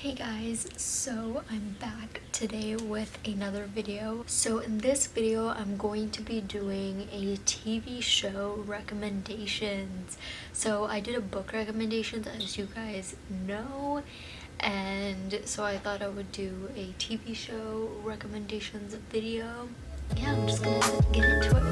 Hey guys, so I'm back today with another video. So in this video, I'm going to be doing a TV show recommendations. So I did a book recommendations, as you guys know, and so I thought I would do a TV show recommendations video. Yeah, I'm just gonna get into it.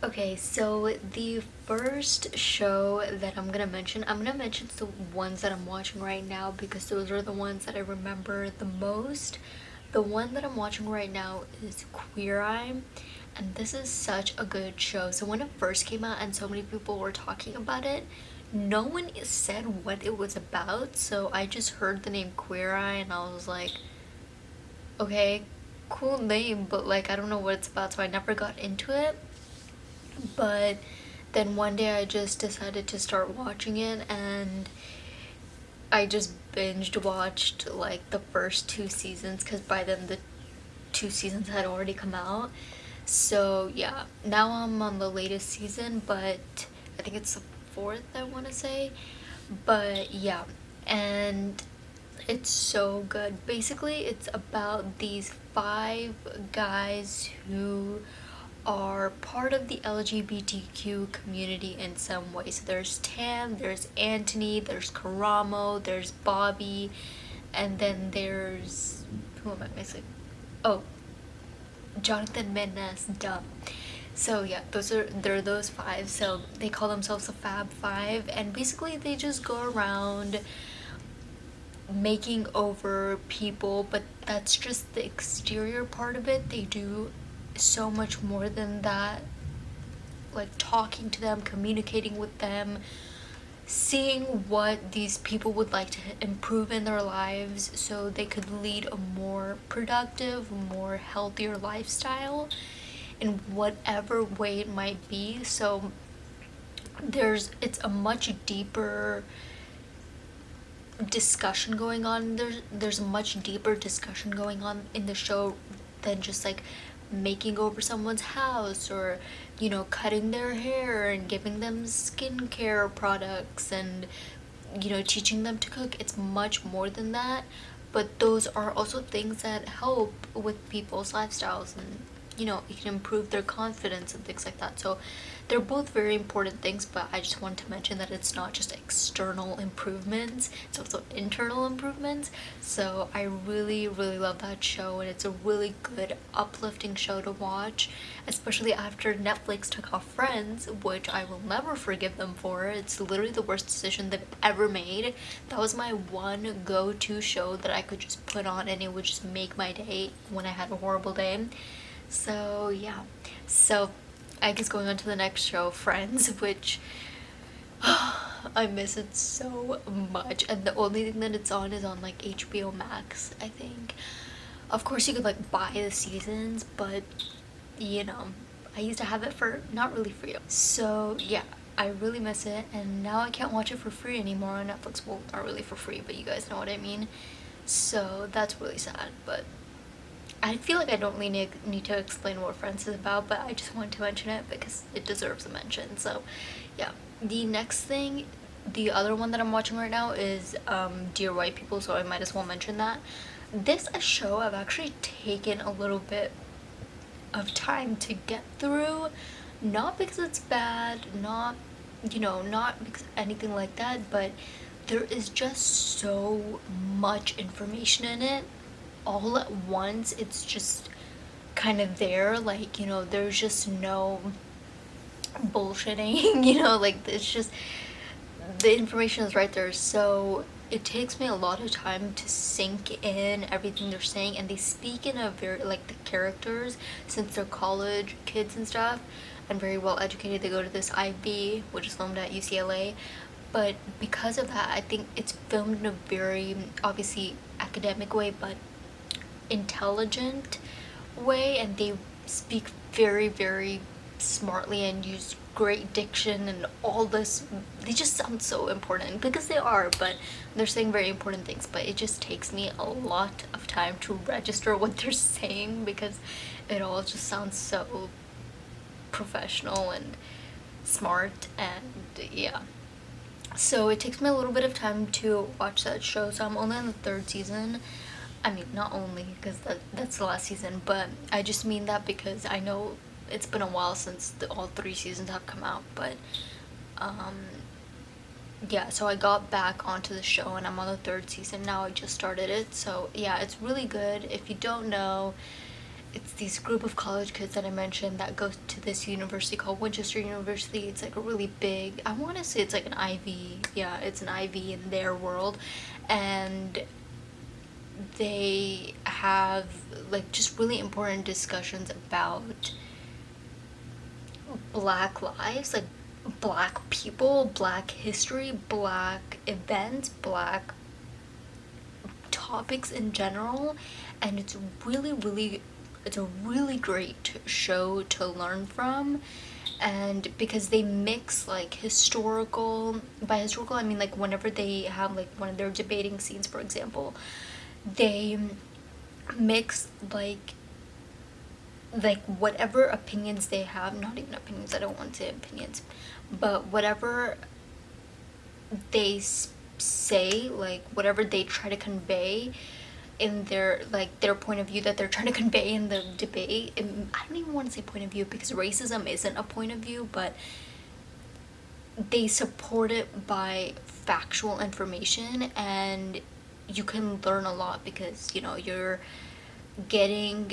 Okay, so the first show that I'm gonna mention the ones that I'm watching right now because those are the ones that I remember the most. The one that I'm watching right now is Queer Eye, and this is such a good show. So when it first came out and so many people were talking about it, no one said what it was about, so I just heard the name Queer Eye and I was like, okay, cool name, but like I don't know what it's about, so I never got into it. But then one day I just decided to start watching it, and I just binged watched like the first two seasons because by then the two seasons had already come out. So yeah, now I'm on the latest season, but I think it's the fourth, I want to say. But yeah, and it's so good. Basically, it's about these five guys who are part of the LGBTQ community in some way. So there's Tam, there's Anthony, there's Karamo, there's Bobby, and then there's, who am I missing? Oh, Jonathan Mendez, duh. So yeah, they're those five. So they call themselves the Fab Five, and basically they just go around making over people, but that's just the exterior part of it. They do so much more than that, like talking to them, communicating with them, seeing what these people would like to improve in their lives so they could lead a more productive, more healthier lifestyle in whatever way it might be. So it's a much deeper discussion going on. There's a much deeper discussion going on in the show than just like making over someone's house or cutting their hair and giving them skincare products and teaching them to cook. It's much more than that, but those are also things that help with people's lifestyles, and it can improve their confidence and things like that. So they're both very important things, but I just want to mention that it's not just external improvements, it's also internal improvements. So I really, really love that show, and it's a really good, uplifting show to watch, especially after Netflix took off Friends, which I will never forgive them for. It's literally the worst decision they've ever made. That was my one go-to show that I could just put on and it would just make my day when I had a horrible day. So yeah, so I guess going on to the next show, Friends, which I miss it so much, and the only thing that it's on is on like HBO Max, I think. Of course you could like buy the seasons, but I used to have it for not really free. So yeah, I really miss it, and now I can't watch it for free anymore on Netflix. Well, not really for free, but you guys know what I mean. So that's really sad, but I feel like I don't really need to explain what Friends is about, but I just wanted to mention it because it deserves a mention. So yeah, the next thing, the other one that I'm watching right now is Dear White People, so I might as well mention that. This a show I've actually taken a little bit of time to get through, not because it's bad, not because anything like that, but there is just so much information in it all at once. It's just kind of there, like there's just no bullshitting. Like it's just the information is right there, so it takes me a lot of time to sink in everything they're saying, and they speak in a very, like, the characters, since they're college kids and stuff and very well educated, they go to this IB, which is filmed at UCLA, but because of that I think it's filmed in a very obviously academic way but intelligent way, and they speak very, very smartly and use great diction and all this. They just sound so important because they are, but they're saying very important things, but it just takes me a lot of time to register what they're saying because it all just sounds so professional and smart, and yeah. So it takes me a little bit of time to watch that show. So I'm only on the third season. I mean, not only because that's the last season, but I just mean that because I know it's been a while since all three seasons have come out. But um, yeah, so I got back onto the show and I'm on the third season now. I just started it. So yeah, it's really good. If you don't know, it's these group of college kids that I mentioned that go to this university called Winchester University. It's like a really big, I want to say it's like an Ivy. Yeah, it's an Ivy in their world. And they have like just really important discussions about black lives, like black people, black history, black events, black topics in general. And it's a really great show to learn from. And because they mix like historical, by historical I mean like whenever they have like one of their debating scenes, for example, they mix like whatever opinions they have, not even opinions, I don't want to say opinions, but whatever they say, like whatever they try to convey in their like their point of view that they're trying to convey in the debate. I don't even want to say point of view because racism isn't a point of view, but they support it by factual information, and you can learn a lot because you know you're getting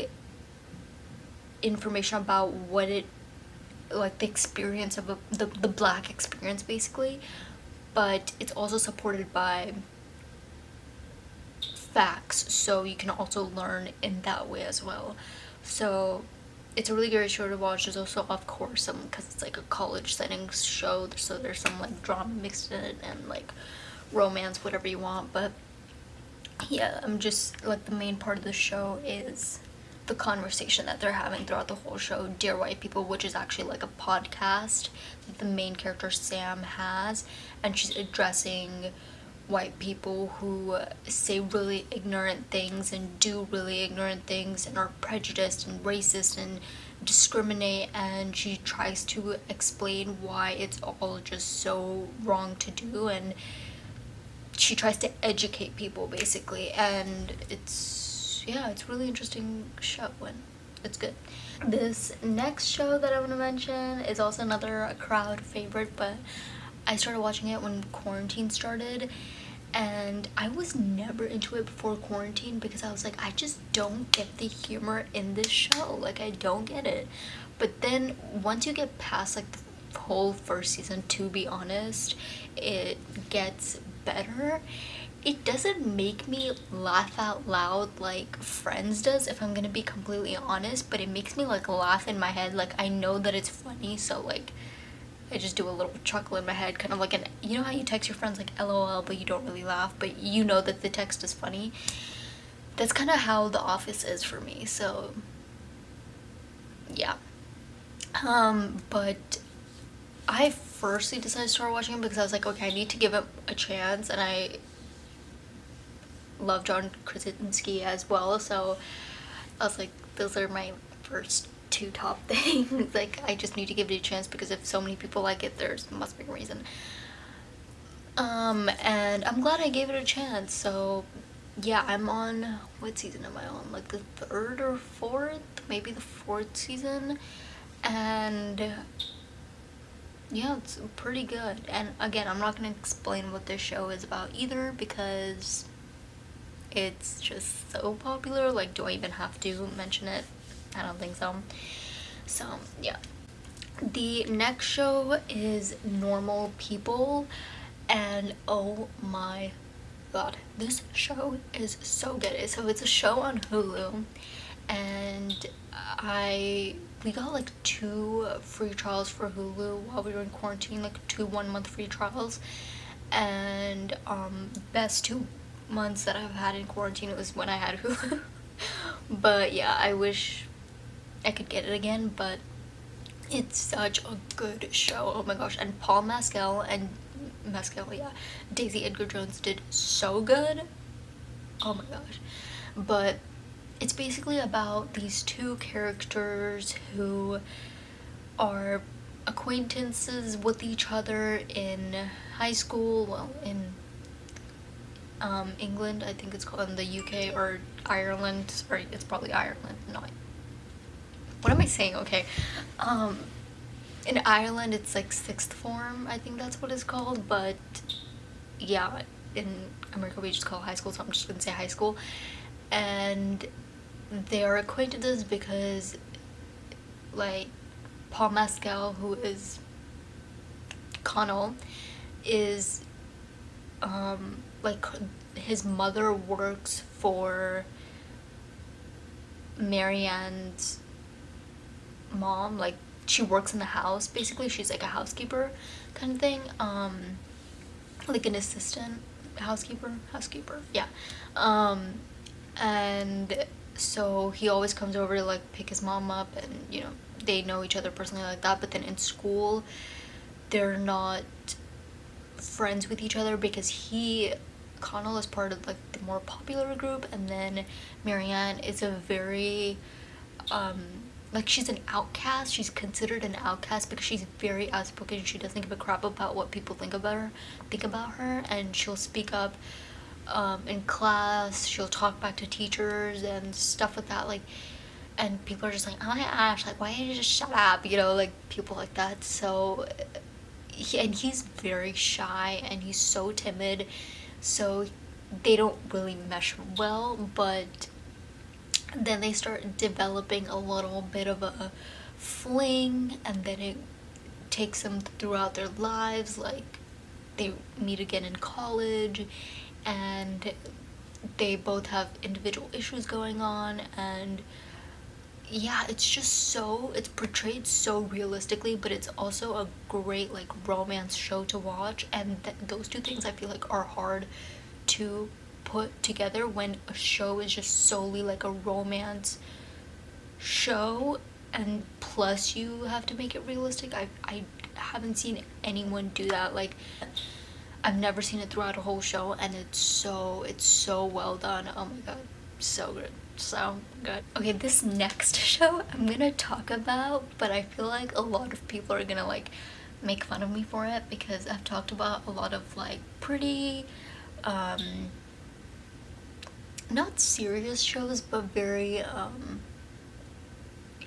information about what it like the experience of the black experience basically, but it's also supported by facts, so you can also learn in that way as well. So it's a really great show to watch. There's also, of course, some, because it's like a college setting show, so there's some like drama mixed in it and like romance, whatever you want. But yeah, I'm just like the main part of the show is the conversation that they're having throughout the whole show, Dear White People, which is actually like a podcast that the main character Sam has, and she's addressing white people who say really ignorant things and do really ignorant things and are prejudiced and racist and discriminate, and she tries to explain why it's all just so wrong to do, and she tries to educate people basically, and it's really interesting show and it's good. This next show that I want to mention is also another crowd favorite, but I started watching it when quarantine started, and I was never into it before quarantine because I was like, I just don't get the humor in this show. Like, I don't get it. But then once you get past like the whole first season, to be honest, it gets better. It doesn't make me laugh out loud like Friends does, if I'm gonna be completely honest, but it makes me like laugh in my head. Like, I know that it's funny, so like I just do a little chuckle in my head, kind of like you know how you text your friends like LOL, but you don't really laugh, but you know that the text is funny? That's kind of how The Office is for me, so yeah. But I firstly decided to start watching it because I was like, okay, I need to give it a chance, and I love John Krasinski as well, so I was like, those are my first two top things. Like, I just need to give it a chance because if so many people like it, there's must be a reason. And I'm glad I gave it a chance. So yeah, I'm on, what season am I on? Like the third or fourth, maybe the fourth season, and yeah, it's pretty good. And again, I'm not gonna explain what this show is about either because it's just so popular. Like, do I even have to mention it? I don't think so. So yeah. The next show is Normal People, and oh my god, this show is so good. So it's a show on Hulu, and we got like 2 free trials for Hulu while we were in quarantine, like 2 1-month free trials, and best 2 months that I've had in quarantine was when I had Hulu. But yeah, I wish I could get it again, but it's such a good show. Oh my gosh. And Paul Mescal, yeah, Daisy Edgar Jones did so good. Oh my gosh. But it's basically about these 2 characters who are acquaintances with each other in high school, well, in England, I think it's called, in the UK, or Ireland. Sorry, it's probably Ireland. No, what am I saying? Okay. Um, in Ireland, it's like sixth form. I think that's what it's called. But yeah, in America, we just call it high school. So I'm just gonna say high school. And they are acquaintances because, like, Paul Mescal, who is Connell, is like, his mother works for Marianne's mom. Like, she works in the house, basically. She's like a housekeeper kind of thing, like an assistant housekeeper, yeah. And so he always comes over to like pick his mom up, and they know each other personally like that. But then in school, they're not friends with each other because Connell is part of like the more popular group, and then Marianne is a very like, she's an outcast. She's considered an outcast because she's very outspoken. She doesn't give a crap about what people think about her, and she'll speak up in class. She'll talk back to teachers and stuff like that. Like, and people are just like, oh my gosh, like, why didn't you just shut up? Like, people like that. So, and he's very shy and he's so timid. So they don't really mesh well, but then they start developing a little bit of a fling, and then it takes them throughout their lives. Like, they meet again in college, and they both have individual issues going on, and yeah, it's portrayed so realistically, but it's also a great, like, romance show to watch. And those two things, I feel like, are hard to put together when a show is just solely like a romance show, and plus you have to make it realistic. I haven't seen anyone do that. Like, I've never seen it throughout a whole show, and it's so well done. Oh my god, so good. So good. Okay, this next show I'm gonna talk about, but I feel like a lot of people are gonna like make fun of me for it because I've talked about a lot of like pretty not serious shows, but very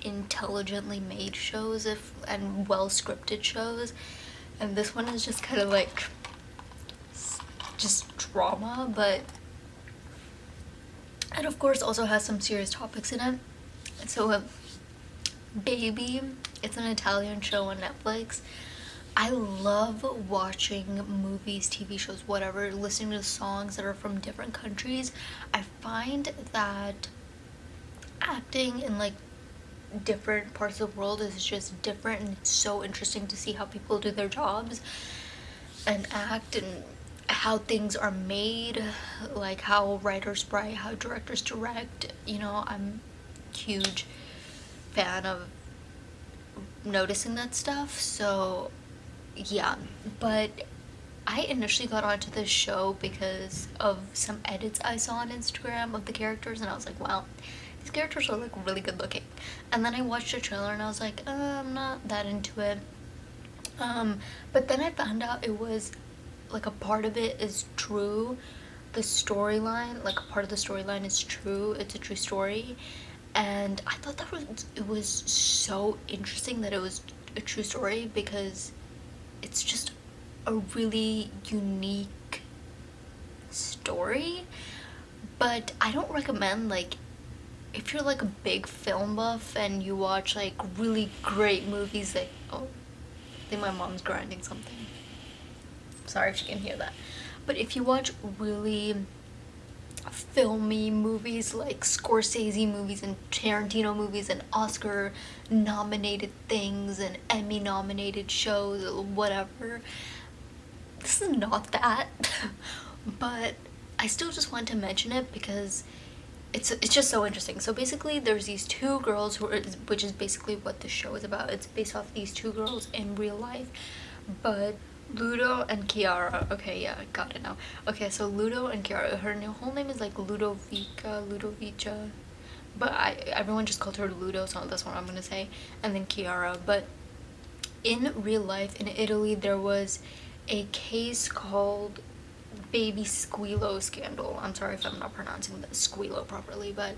intelligently made shows, and well scripted shows. And this one is just kind of like just drama, but, and of course also has some serious topics in it. So Baby, it's an Italian show on Netflix. I love watching movies, TV shows, whatever, listening to songs that are from different countries. I find that acting in like different parts of the world is just different, and it's so interesting to see how people do their jobs and act, and how things are made, like how writers write, how directors direct. I'm a huge fan of noticing that stuff. So yeah, but I initially got onto this show because of some edits I saw on Instagram of the characters, and I was like, wow, these characters are like really good looking. And then I watched the trailer and I was like, I'm not that into it. But then I found out it was like a part of it is true. The storyline, like a part of the storyline is true. It's a true story. And I thought it was so interesting that it was a true story, because it's just a really unique story. But I don't recommend, like, if you're like a big film buff and you watch like really great movies, like, oh, I think my mom's grinding something. Sorry if you can hear that. But if you watch really filmy movies like Scorsese movies and Tarantino movies and Oscar nominated things and Emmy nominated shows or whatever, this is not that. But I still just want to mention it because it's just so interesting. So basically there's these two girls which is basically what the show is about. It's based off these two girls in real life, but Ludo and Kiara. Okay, yeah, I got it now. Okay, so Ludo and Kiara, her whole name is like Ludovica, but everyone just called her Ludo, so that's what I'm gonna say. And then Kiara, but in real life in Italy, there was a case called Baby Squillo scandal. I'm sorry if I'm not pronouncing the Squillo properly, but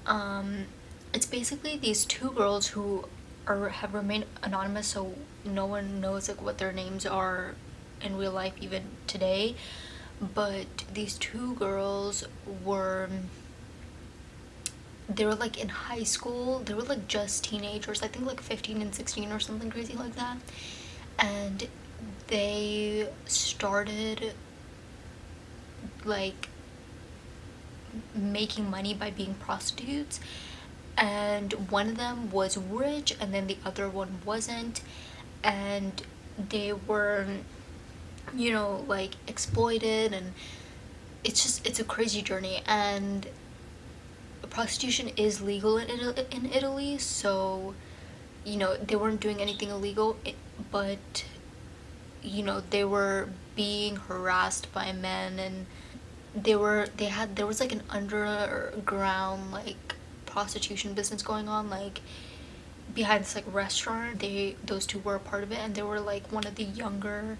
um, it's basically these two girls who have remained anonymous, so no one knows like what their names are in real life even today. But these two girls were they were like in high school. They were like just teenagers, I think like 15 and 16 or something crazy like that. And they started like making money by being prostitutes, and one of them was rich and then the other one wasn't, and they were, you know, like exploited, and it's a crazy journey. And prostitution is legal in Italy, so you know they weren't doing anything illegal, but you know they were being harassed by men, and there was like an underground like prostitution business going on, like behind this like restaurant. Those two were a part of it, and they were like one of the younger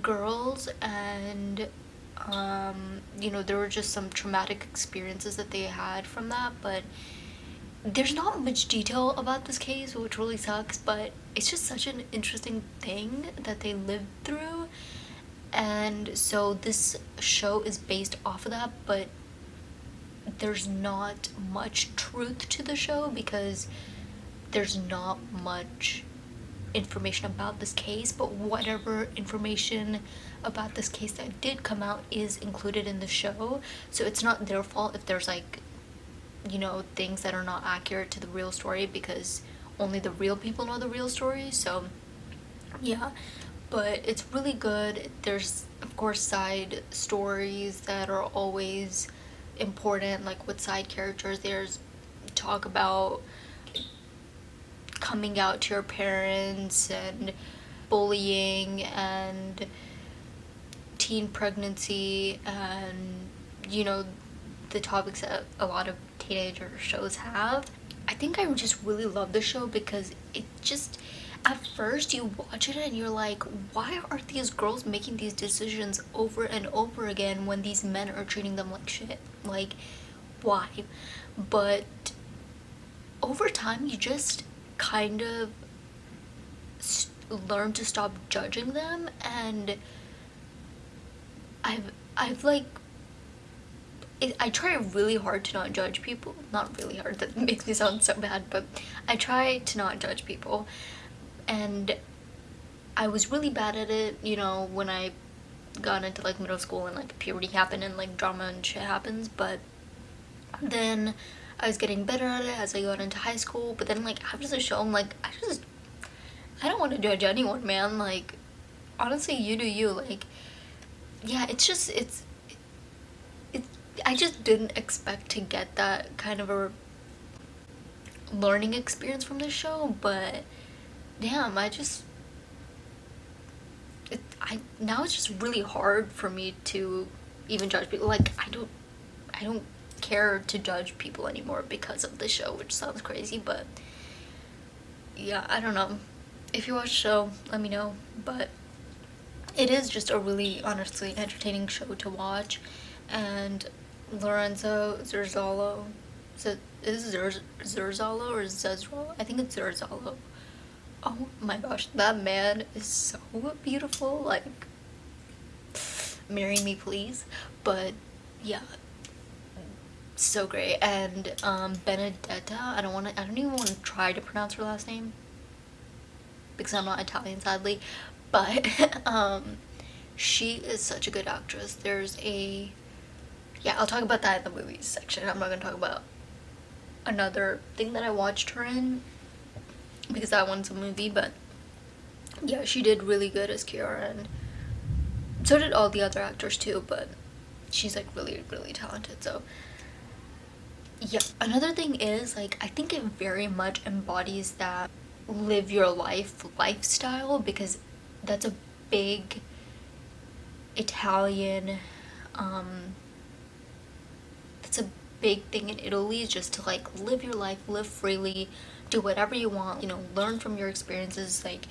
girls. And you know, there were just some traumatic experiences that they had from that, but there's not much detail about this case, which really sucks, but it's just such an interesting thing that they lived through. And so this show is based off of that, but there's not much truth to the show because there's not much information about this case, but whatever information about this case that did come out is included in the show. So it's not their fault if there's like, you know, things that are not accurate to the real story, because only the real people know the real story. So yeah, but it's really good. There's of course side stories that are always important, like with side characters. There's talk about coming out to your parents and bullying and teen pregnancy, and you know, the topics that a lot of teenager shows have. I think I just really love the show because it just, at first you watch it and you're like, why are these girls making these decisions over and over again when these men are treating them like shit? Like, why? But over time you just kind of learn to stop judging them. And I've like I try really hard to not judge people. Not really hard, that makes me sound so bad, but I try to not judge people. And I was really bad at it, you know, when I got into like middle school and like puberty happened and like drama and shit happens. But then I was getting better at it as I got into high school. But then like after the show, I'm like, I don't want to judge anyone, man. Like, honestly, you do you. Like, yeah, it, I just didn't expect to get that kind of a learning experience from this show, but damn, I now it's just really hard for me to even judge people. Like, I don't care to judge people anymore because of the show, which sounds crazy, but yeah, I don't know. If you watch the show, let me know. But it is just a really honestly entertaining show to watch. And Lorenzo Zerzalo, is it Zerzalo or Zezralo? I think it's Zerzalo. Oh my gosh, that man is so beautiful. Like, marry me, please. But yeah, so great. And Benedetta, I don't even want to try to pronounce her last name because I'm not Italian, sadly. But she is such a good actress. Yeah, I'll talk about that in the movies section. I'm not gonna talk about another thing that I watched her in because that one's a movie. But yeah, she did really good as Kiara, and so did all the other actors too. But she's like really, really talented. So yeah, another thing is like I think it very much embodies that live your life lifestyle, because that's a big Italian that's a big thing in Italy, is just to like live your life, live freely, do whatever you want, you know, learn from your experiences. Like,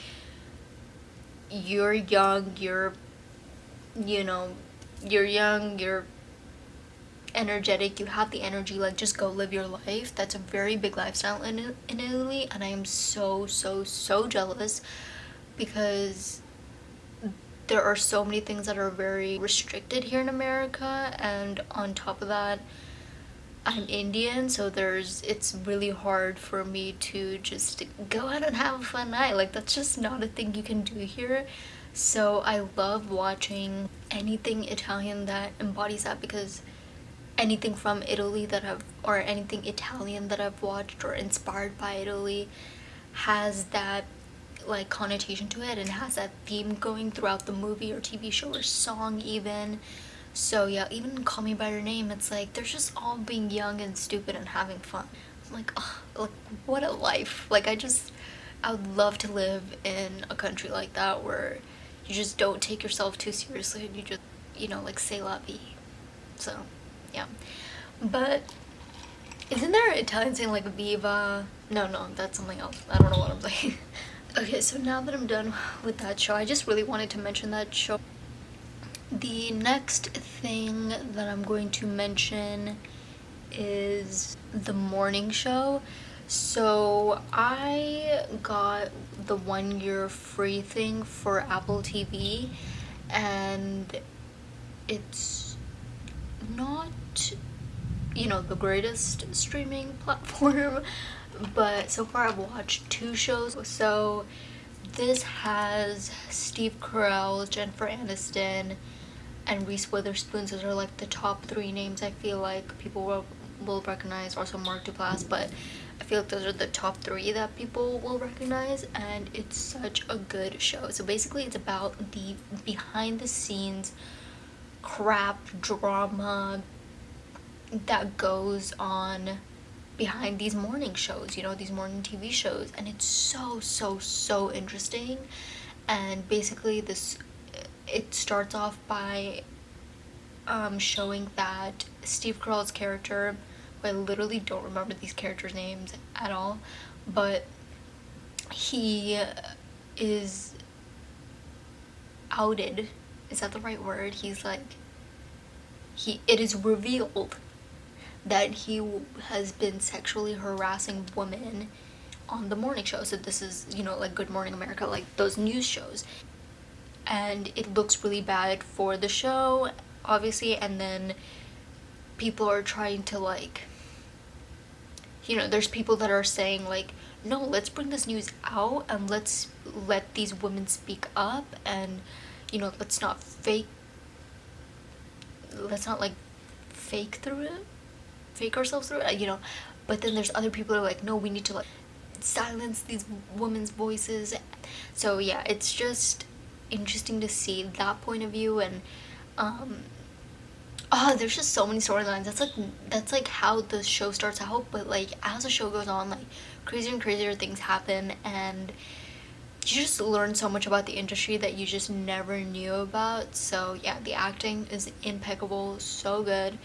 you're young, you know, you're young, you're energetic, you have the energy, like, just go live your life. That's a very big lifestyle in Italy, and I am so jealous, because there are so many things that are very restricted here in America, and on top of that, I'm Indian, so it's really hard for me to just go out and have a fun night. Like, that's just not a thing you can do here. So I love watching anything Italian that embodies that, because anything from Italy or anything Italian that I've watched or inspired by Italy has that, like, connotation to it, and has that theme going throughout the movie or TV show or song even. So yeah, even Call Me By Your Name, it's like they're just all being young and stupid and having fun. I'm like, oh, like, what a life. Like, I would love to live in a country like that, where you just don't take yourself too seriously, and you just, you know, like, say la vie. So yeah. But isn't there an Italian saying like Viva? No, that's something else. I don't know what I'm saying. Okay, so now that I'm done with that show, I just really wanted to mention that show. The next thing that I'm going to mention is the morning show. So I got the 1 year free thing for Apple TV, and it's not, you know, the greatest streaming platform, but so far I've watched 2 shows. So this has Steve Carell, Jennifer Aniston, and Reese Witherspoon. Those are like the top 3 names I feel like people will recognize. Also Mark Duplass, but I feel like those are the top 3 that people will recognize, and it's such a good show. So basically it's about the behind the scenes crap drama that goes on behind these morning shows, you know, these morning TV shows, and it's so interesting. And basically it starts off by showing that Steve Carell's character, who I literally don't remember these characters' names at all, but he is outed. Is that the right word? He's like, it is revealed that he has been sexually harassing women on the morning show. So this is, you know, like Good Morning America, like those news shows. And it looks really bad for the show, obviously, and then people are trying to, like, you know, there's people that are saying, like, no, let's bring this news out and let's let these women speak up, and, you know, let's not, like, fake ourselves through it, you know. But then there's other people who are like, no, we need to, like, silence these women's voices. So yeah, it's just interesting to see that point of view. And there's just so many storylines. That's like how the show starts out, but like as the show goes on, like, crazier and crazier things happen, and you just learn so much about the industry that you just never knew about. So yeah, the acting is impeccable, so good.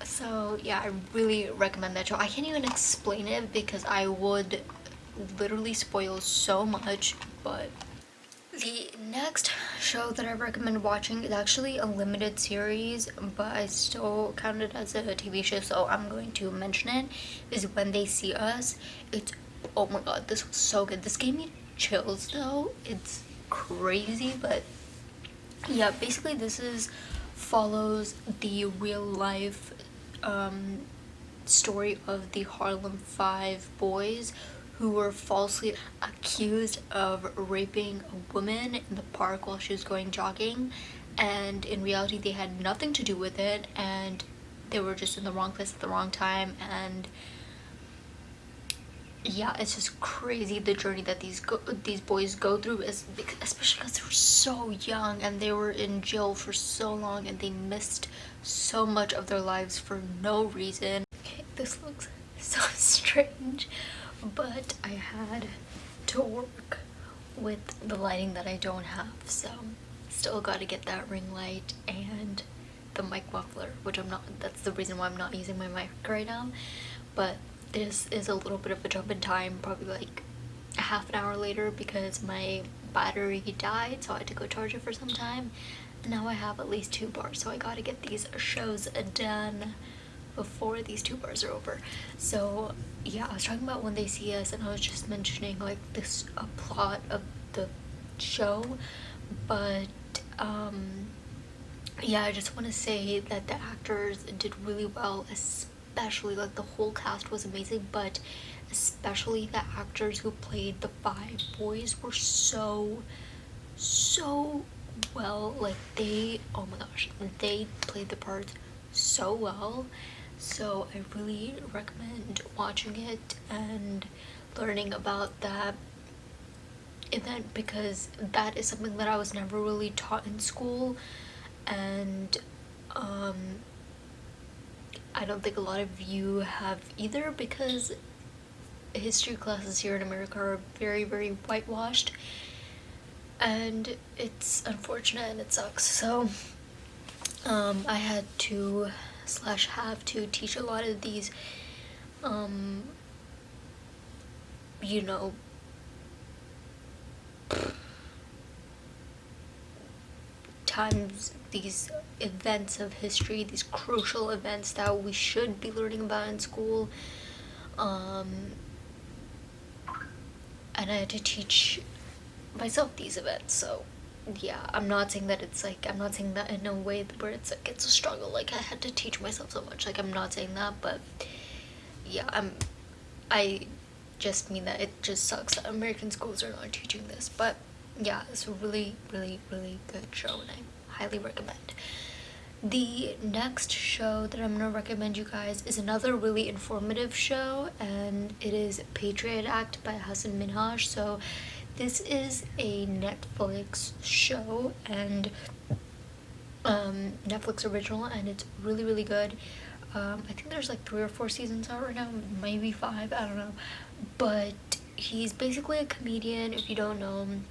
So yeah, I really recommend that show. I can't even explain it because I would literally spoil so much, but the next show that I recommend watching is actually a limited series, but I still count it as a TV show, so I'm going to mention it. Is When They See Us. It's, oh my god, this was so good. This gave me chills though. It's crazy, but yeah, basically this follows the real life story of the Harlem Five boys who were falsely accused of raping a woman in the park while she was going jogging, and in reality they had nothing to do with it, and they were just in the wrong place at the wrong time. And yeah, it's just crazy the journey that these boys go through, especially because they were so young and they were in jail for so long and they missed so much of their lives for no reason. Okay, this looks so strange, but I had to work with the lighting that I don't have, so still gotta get that ring light and the mic muffler, which I'm not, that's the reason why I'm not using my mic right now. But this is a little bit of a jump in time, probably like a half an hour later, because my battery died, so I had to go charge it for some time. Now I have at least 2 bars, so I gotta get these shows done before these 2 bars are over. So yeah, I was talking about When They See Us, and I was just mentioning like this plot of the show, but yeah, I just want to say that the actors did really well, especially like the whole cast was amazing, but especially the actors who played the 5 boys were so well. Like they, oh my gosh, they played the parts so well. So I really recommend watching it and learning about that event, because that is something that I was never really taught in school, and I don't think a lot of you have either, because history classes here in America are very, very whitewashed, and it's unfortunate and it sucks. So I had to slash have to teach a lot of these you know, times, these events of history, these crucial events that we should be learning about in school, and I had to teach myself these events. So yeah, I'm not saying that it's like, I'm not saying that in a way where it's like it's a struggle, like I had to teach myself so much, like I'm not saying that, but yeah, I just mean that it just sucks that American schools are not teaching this. But yeah, it's a really, really, really good show, and I highly recommend. The next show that I'm gonna recommend you guys is another really informative show, and it is Patriot Act by Hassan Minhaj. So this is a Netflix show, and Netflix original, and it's really, really good. I think there's like 3 or 4 seasons out right now, maybe 5, I don't know. But he's basically a comedian, if you don't know him.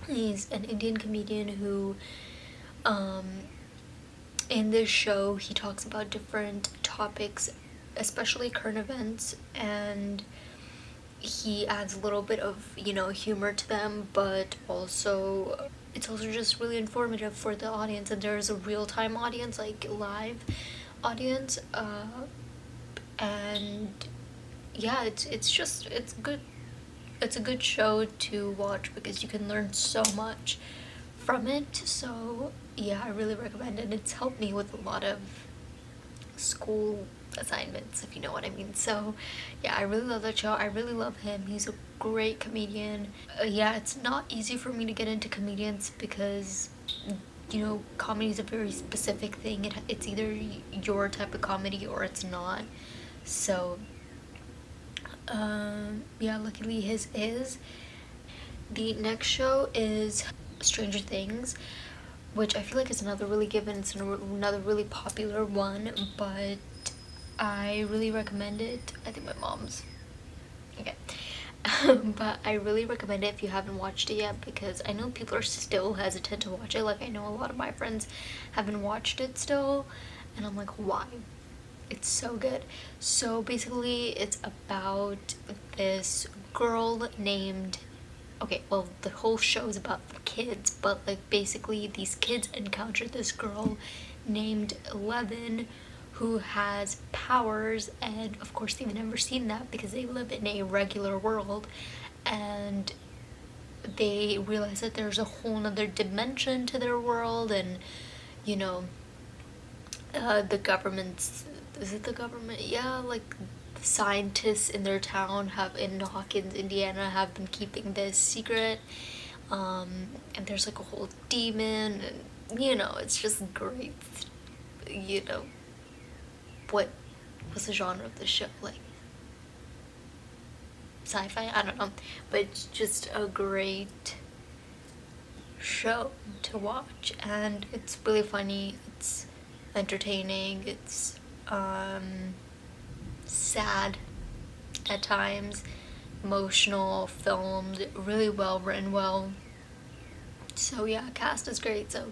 He's an Indian comedian who, in this show, he talks about different topics, especially current events, and he adds a little bit of, humor to them, but also it's also just really informative for the audience, and there's a real-time audience, like live audience, and yeah, it's good. It's a good show to watch because you can learn so much from it. So yeah, I really recommend it. It's helped me with a lot of school assignments, if you know what I mean. So yeah, I really love that show. I really love him. He's a great comedian. Yeah, it's not easy for me to get into comedians because comedy is a very specific thing. It's either your type of comedy or it's not. So yeah, luckily his is. The next show is Stranger Things, which I feel like is another really given, it's another really popular one, but I really recommend it. I think my mom's okay. But I really recommend it if you haven't watched it yet, because I know people are still hesitant to watch it. Like, I know a lot of my friends haven't watched it still, and I'm like, why? It's so good. So basically it's about this girl named, okay, well, the whole show is about the kids, but like basically these kids encounter this girl named Eleven who has powers, and of course they've never seen that because they live in a regular world, and they realize that there's a whole nother dimension to their world, and the government's, is it the government? Yeah, like scientists in their town in Hawkins, Indiana, have been keeping this secret, and there's like a whole demon, and it's just great. What was the genre of the show, like sci-fi? I don't know, but it's just a great show to watch, and it's really funny, it's entertaining, it's sad at times, emotional, filmed really well, written well. So yeah, cast is great, so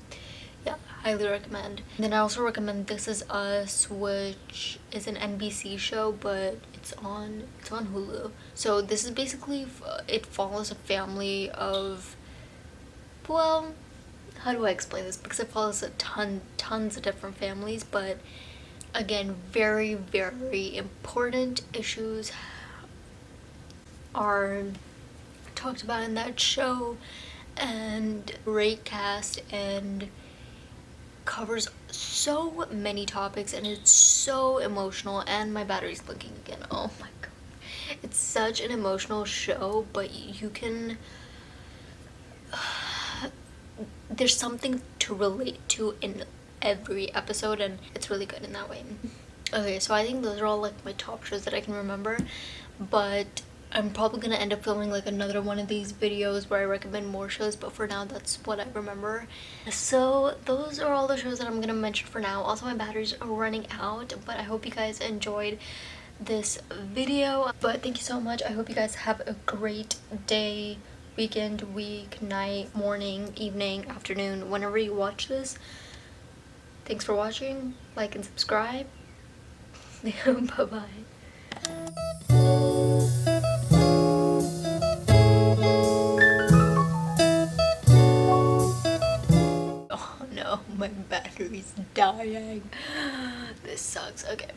yeah, highly recommend. And then I also recommend This Is Us, which is an NBC show, but It's on Hulu. So this is basically, it follows a family of, well, how do I explain this? Because it follows tons of different families, but again, very, very important issues are talked about in that show, and great cast, and covers so many topics, and it's so emotional. And my battery's blinking again. Oh my god. It's such an emotional show, but you can there's something to relate to in every episode, and it's really good in that way. Okay, so I think those are all like my top shows that I can remember, but I'm probably gonna end up filming like another one of these videos where I recommend more shows, but for now that's what I remember. So those are all the shows that I'm gonna mention for now. Also, my batteries are running out, but I hope you guys enjoyed this video. But thank you so much. I hope you guys have a great day, weekend, week, night, morning, evening, afternoon, whenever you watch this. Thanks for watching. Like and subscribe. Bye bye. Oh no, my battery's dying. This sucks. Okay.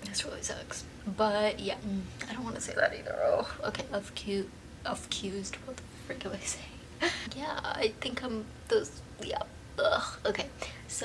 This really sucks. But yeah, I don't want to say that either. Oh, okay. Accused. What the frick am I saying? Yeah, I think I'm those. Yeah. Ugh. Okay.